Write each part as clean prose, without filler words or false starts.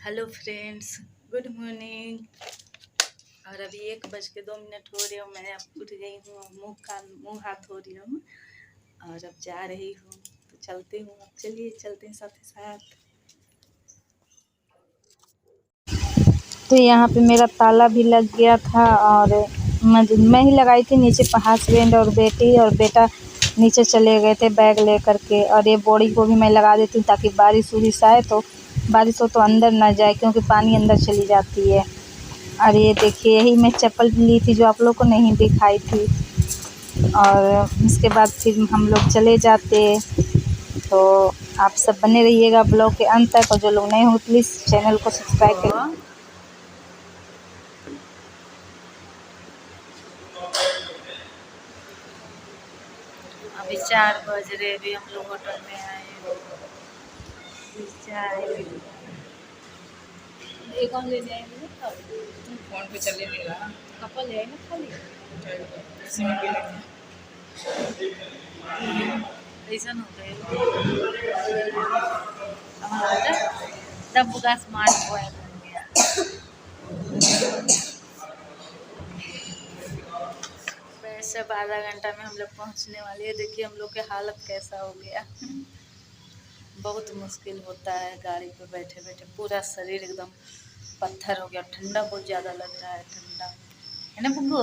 Hello friends, good morning. और अभी 1:02 हो रहे हो। मैं अब उठ गई हूँ, मुँह हाथ धो रही हूँ और अब जा रही हूँ। तो चलते हूँ, अब चलिए चलते हैं साथ ही साथ। तो यहाँ पे मेरा ताला भी लग गया था और मैं ही लगाई थी। नीचे हस्बैंड और बेटी और बेटा नीचे चले गए थे बैग ले करके। और ये बोरी को भी मैं लगा देती हूँ ताकि बारिश उरिश आए तो बारिश हो तो अंदर ना जाए, क्योंकि पानी अंदर चली जाती है। और ये देखिए, यही मैं चप्पल ली थी जो आप लोग को नहीं दिखाई थी। और उसके बाद फिर हम लोग चले जाते। तो आप सब बने रहिएगा ब्लॉग के अंत तक, और जो लोग नए हो प्लीज़ चैनल को सब्सक्राइब करें। अभी 4 बज रहे, अभी हम लोग होटल में आए हैं। एक और ले जाएंगे, फोन पे चले नहीं रहा, कपल है ना खाली ऐसा होता है। हमारा तब का स्मार्ट पॉइंट बन गया। वैसे अब आधा घंटा में हम लोग पहुँचने वाले हैं। देखिए हम लोग के हालत कैसा हो गया। बहुत मुश्किल होता है गाड़ी पे बैठे बैठे, पूरा शरीर एकदम पत्थर हो गया। ठंडा बहुत ज़्यादा लग रहा है, ठंडा है ना बुग्गू।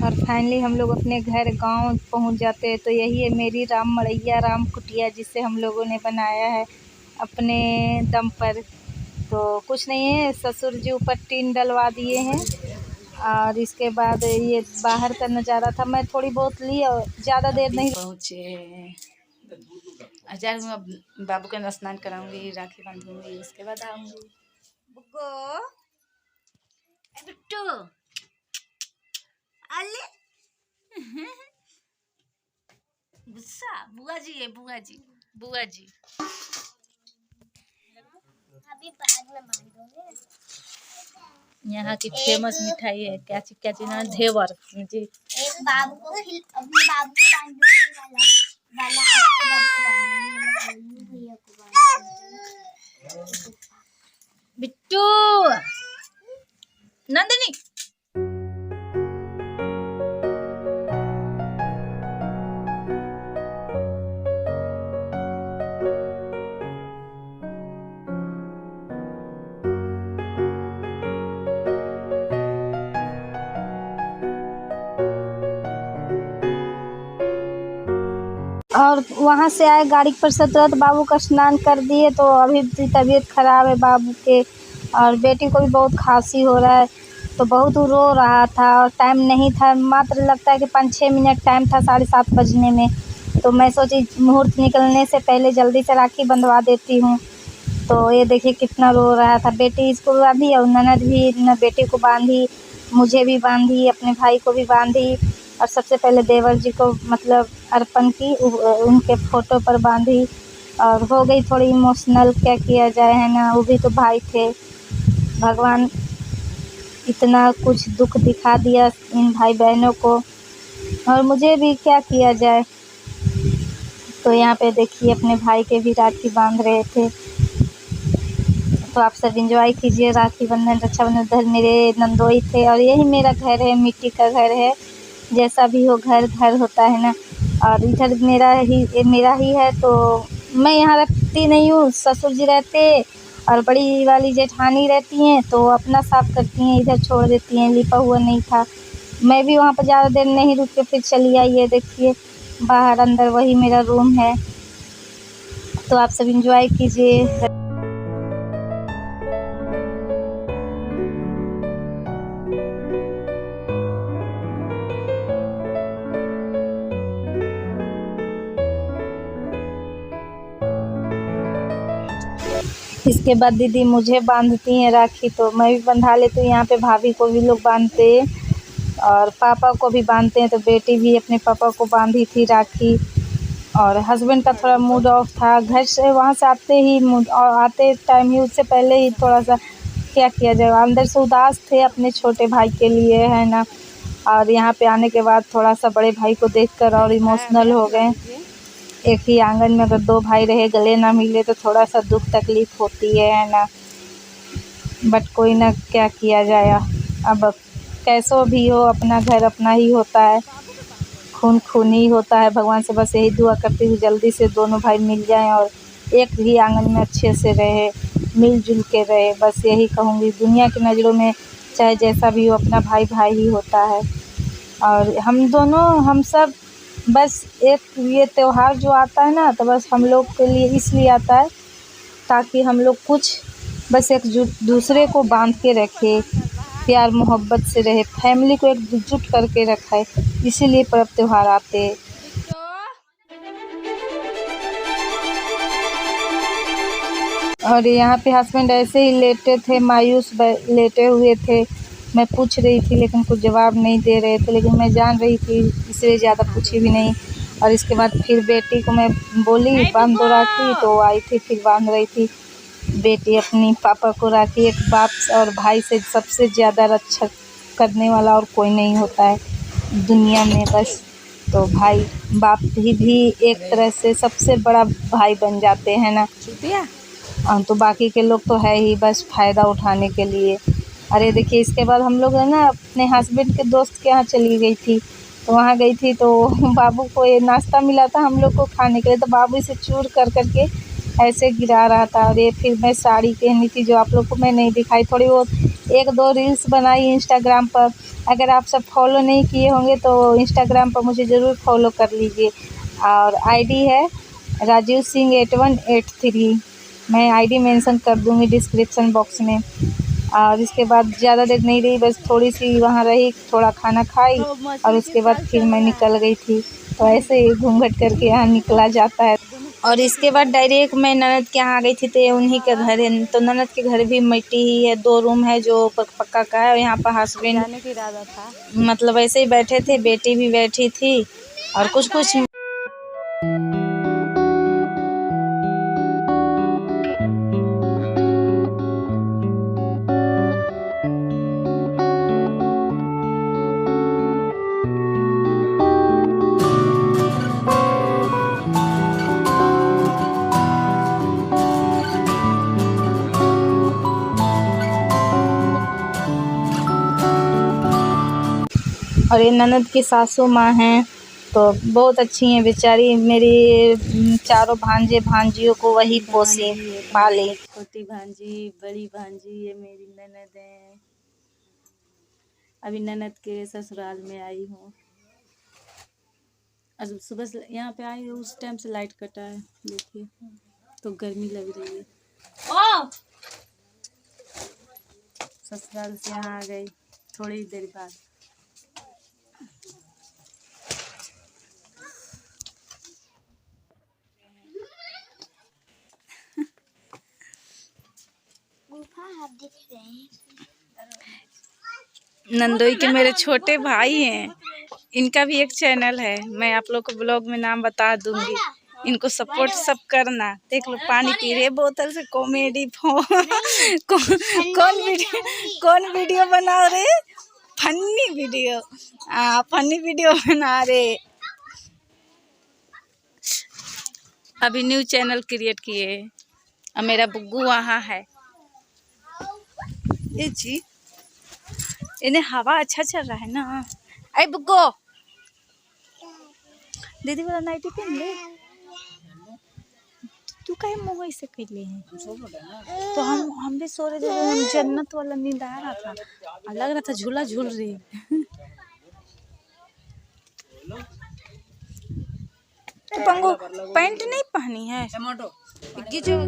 और फाइनली हम लोग अपने घर गांव पहुंच जाते हैं। तो यही है मेरी राम मड़ैया राम कुटिया, जिसे हम लोगों ने बनाया है अपने दम पर। तो कुछ नहीं है, ससुर जी ऊपर टीन डलवा दिए हैं। और इसके बाद ये बाहर का नज़ारा था, मैं थोड़ी बहुत ली और ज़्यादा देर नहीं पहुँचे। आज मैं बाबू का स्नान कराऊंगी, राखी बांधूंगी, उसके बाद आऊंगी। बुग्गो, बिट्टू, अले गुस्सा। बुआ जी है, बुआ जी, बुआ जी। अभी बाद में बांधोगे। यहाँ की फेमस मिठाई है, क्या चीज ना, घेवर जी। एक बाबू को अपने बाबू को बांधने वाला आपके बाबू को बांधने भैया को बांधने। बिट्टू, नंदिनी। और वहाँ से आए गाड़ी पर से तुरंत बाबू का स्नान कर दिए। तो अभी भी तबीयत ख़राब है बाबू के, और बेटी को भी बहुत खांसी हो रहा है। तो बहुत रो रहा था और टाइम नहीं था, मात्र लगता है कि 5-6 मिनट टाइम था 7:30 बजने में। तो मैं सोची मुहूर्त निकलने से पहले जल्दी से राखी बंधवा देती हूँ। तो ये देखिए कितना रो रहा था। बेटी इसको बांधी और ननद भी न बेटी को बांधी, मुझे भी बांधी, अपने भाई को भी बांधी। और सबसे पहले देवर जी को मतलब अर्पण की, उनके फ़ोटो पर बांधी। और हो गई थोड़ी इमोशनल, क्या किया जाए, है ना, वो भी तो भाई थे। भगवान इतना कुछ दुख दिखा दिया इन भाई बहनों को, और मुझे भी क्या किया जाए। तो यहाँ पे देखिए अपने भाई के भी राखी बांध रहे थे। तो आप सब एंजॉय कीजिए राखी बंधन, रक्षाबंधन। उधर मेरे नंदोई थे, और यही मेरा घर है, मिट्टी का घर है। जैसा भी हो घर घर होता है ना। और इधर मेरा ही है। तो मैं यहाँ रखती नहीं हूँ, ससुर जी रहते और बड़ी वाली जेठानी रहती हैं, तो अपना साफ़ करती हैं, इधर छोड़ देती हैं, लिपा हुआ नहीं था। मैं भी वहाँ पर ज़्यादा देर नहीं रुक के फिर चली आई। ये देखिए बाहर अंदर वही मेरा रूम है। तो आप सब एंजॉय कीजिए। इसके बाद दीदी मुझे बांधती हैं राखी, तो मैं भी बंधा लेती हूँ। यहाँ पे भाभी को भी लोग बांधते हैं और पापा को भी बांधते हैं। तो बेटी भी अपने पापा को बांधी थी राखी। और हस्बैंड का थोड़ा मूड ऑफ था, घर से वहाँ से आते ही और आते टाइम ही उससे पहले ही थोड़ा सा क्या किया जाए, अंदर से उदास थे अपने छोटे भाई के लिए, है ना। और यहाँ पे आने के बाद थोड़ा सा बड़े भाई को देखकर और इमोशनल हो गए। एक ही आंगन में अगर दो भाई रहे, गले ना मिले तो थोड़ा सा दुख तकलीफ होती है ना। बट कोई ना, क्या किया जाए। अब कैसो भी हो, अपना घर अपना ही होता है, खून खून ही होता है। भगवान से बस यही दुआ करती हूँ जल्दी से दोनों भाई मिल जाएं और एक ही आंगन में अच्छे से रहे, मिलजुल के रहे। बस यही कहूँगी, दुनिया की नज़रों में चाहे जैसा भी हो, अपना भाई भाई ही होता है। और हम सब बस एक ये त्यौहार जो आता है ना, तो बस हम लोग के लिए इसलिए आता है ताकि हम लोग कुछ बस दूसरे को बांध के रखे, प्यार मोहब्बत से रहे, फैमिली को एकजुट करके रखे, इसीलिए पर्व त्यौहार आते हैं। और यहाँ पे हस्बैंड ऐसे ही लेटे थे, मायूस लेटे हुए थे। मैं पूछ रही थी लेकिन कुछ जवाब नहीं दे रहे थे, लेकिन मैं जान रही थी इसलिए ज़्यादा पूछी भी नहीं। और इसके बाद फिर बेटी को मैं बोली बांध दो राखी, तो आई थी फिर बांध रही थी बेटी अपनी पापा को राखी। एक बाप और भाई से सबसे ज़्यादा रक्षा करने वाला और कोई नहीं होता है दुनिया में, बस। तो भाई बाप भी एक तरह से सबसे बड़ा भाई बन जाते हैं ना। तो बाकी के लोग तो है ही बस फ़ायदा उठाने के लिए। अरे देखिए, इसके बाद हम लोग है ना अपने हस्बैंड के दोस्त के यहाँ चली गई थी। तो वहाँ गई थी तो बाबू को ये नाश्ता मिला था हम लोग को खाने के लिए, तो बाबू इसे चूर कर के ऐसे गिरा रहा था। और ये फिर मैं साड़ी पहनी थी जो आप लोग को मैं नहीं दिखाई, थोड़ी बहुत एक दो रील्स बनाई इंस्टाग्राम पर। अगर आप सब फॉलो नहीं किए होंगे तो इंस्टाग्राम पर मुझे ज़रूर फॉलो कर लीजिए। और आईडी है राजीव सिंह 8183। मैं आईडी मेंशन कर दूँगी डिस्क्रिप्शन बॉक्स में। और इसके बाद ज़्यादा देर नहीं रही, बस थोड़ी सी वहाँ रही, थोड़ा खाना खाई और उसके बाद फिर मैं निकल गई थी। तो ऐसे ही घूंघट करके यहाँ निकला जाता है। और इसके बाद डायरेक्ट मैं ननद के यहाँ आ गई थी, तो ये उन्हीं का घर है। तो ननद के घर भी मिट्टी ही है, 2 रूम है जो पक्का का है। और यहाँ पर हस्बैंड जाने का इरादा था, मतलब ऐसे ही बैठे थे, बेटी भी बैठी थी और कुछ और ये ननद की सासू माँ हैं, तो बहुत अच्छी हैं बेचारी। मेरी चारों भांजे भांजियों को वही पोसी पाली। छोटी भांजी, बड़ी भांजी, ये मेरी ननद है। अभी ननद के ससुराल में आई हूँ। आज सुबह से यहाँ पे आई हूँ, उस टाइम से लाइट कटा है, देखिए तो गर्मी लग रही है। ससुराल से यहाँ आ गई थोड़ी देर बाद। गुफा आप दिख रहे हैं। नंदोई के मेरे छोटे भाई हैं, इनका भी एक चैनल है, मैं आप लोग को ब्लॉग में नाम बता दूंगी। इनको सपोर्ट सब करना। देख लो पानी पी रहे बोतल से, कॉमेडी कौन वीडियो बना रहे, फनी वीडियो बना रहे। अभी न्यू चैनल क्रिएट किए और मेरा बुग्गू वहाँ है। ये जी इन्हें हवा अच्छा चल रहा है ना। अरे बुग्गो, दीदी वाला नाइटी पहन ले। तू काहे मुंह ऐसे कर ले हैं? तो हम भी सो रहे थे, हम जन्नत वाला नींद आ रहा था, लग रहा था झूला झूल रही। तो पंगो पैंट नहीं पहनी है, गिजो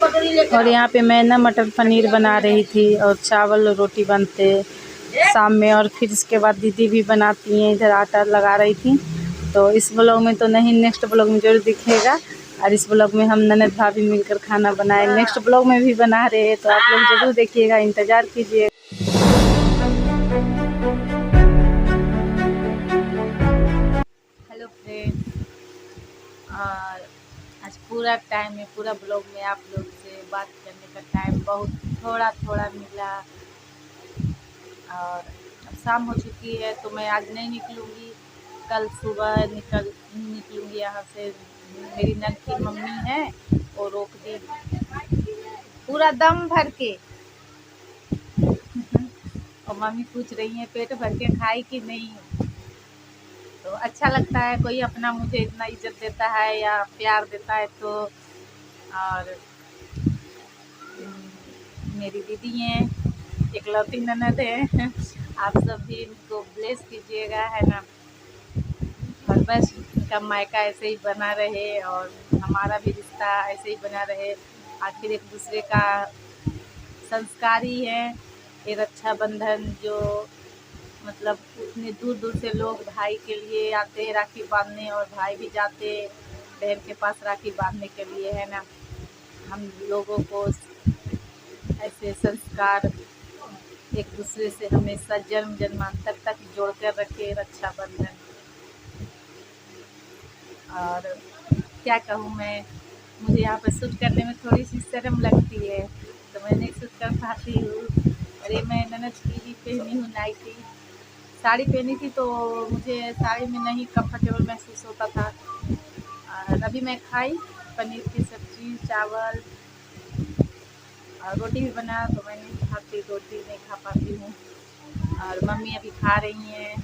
और यहाँ पे मैं ना मटर पनीर बना रही थी और चावल और रोटी बनते शाम में, और फिर इसके बाद दीदी भी बनाती हैं, इधर आटा लगा रही थी। तो इस ब्लॉग में तो नहीं, नेक्स्ट ब्लॉग में जरूर दिखेगा। और इस ब्लॉग में हम ननद भाभी मिलकर खाना बनाए, नेक्स्ट ब्लॉग में भी बना रहे हैं, तो आप लोग जरूर देखिएगा, इंतज़ार कीजिए। हेलो फ्रेंड, और आज पूरा टाइम में, पूरा ब्लॉग में आप लोग से बात करने का टाइम बहुत थोड़ा मिला। और अब शाम हो चुकी है तो मैं आज नहीं निकलूँगी, कल सुबह निकलूँगी यहाँ से। मेरी नन की मम्मी है वो रोक दी पूरा दम भर के। और मम्मी पूछ रही है पेट भर के खाई कि नहीं। तो अच्छा लगता है कोई अपना मुझे इतना इज्जत देता है या प्यार देता है तो। और मेरी दीदी हैं, इकलौती ननद है। आप सब भी इनको ब्लेस कीजिएगा, है ना। और बस इनका मायका ऐसे ही बना रहे और हमारा भी रिश्ता ऐसे ही बना रहे। आखिर एक दूसरे का संस्कार ही है ये रक्षाबंधन, जो मतलब इतने दूर दूर से लोग भाई के लिए आते हैं राखी बांधने, और भाई भी जाते बहन के पास राखी बांधने के लिए, है ना। हम लोगों को ऐसे संस्कार एक दूसरे से हमेशा जन्म जन्मांतर तक जोड़ कर रखे रक्षाबंधन। और क्या कहूँ मैं, मुझे यहाँ पर शूट करने में थोड़ी सी शर्म लगती है, तो मैं नहीं शूट कर पाती हूँ। और ये मैं ननद की ही पहनी हूँ नाइटी, साड़ी पहनी थी तो मुझे साड़ी में नहीं कंफर्टेबल महसूस होता था। और अभी मैं खाई पनीर की सब्ज़ी, चावल और रोटी भी बना, तो मैं नहीं खाती, रोटी नहीं खा पाती हूँ। और मम्मी अभी खा रही हैं,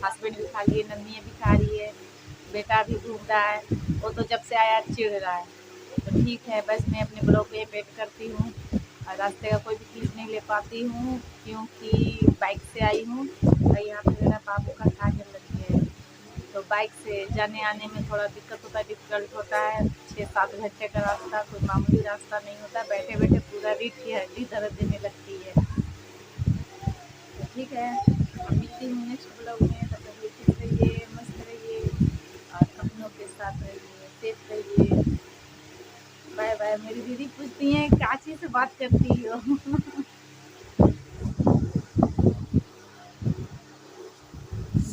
हस्बैंड भी खा लिए, नन्नी अभी खा रही है, बेटा भी घूम रहा है। वो तो जब से आया चिढ़ रहा है। तो ठीक है, बस मैं अपने ब्लॉग पे वेट करती हूँ। और रास्ते का कोई भी क्लिप नहीं ले पाती हूँ क्योंकि बाइक से आई हूँ और यहाँ पे मेरा बाबू का काजल लगी है, तो बाइक से जाने आने में थोड़ा डिफ़िकल्ट होता है। 6-7 घंटे का रास्ता कोई मामूली रास्ता नहीं होता। बैठे बैठे पूरा रीढ़ की हड्डी दर्द देने लगती है। तो ठीक है, अब मिलती हूँ नेक्स्ट ब्लॉग में। तब तक खुश रहिए, मस्त रहिए और अपनों के साथ रहिए, सेफ रहिए। Bye bye. मेरी दीदी पूछती हैं काची से बात करती हो।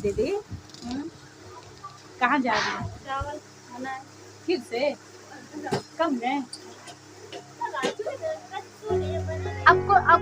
दीदी कहाँ जा रही है? चावल खाना है। फिर से कब गए? आपको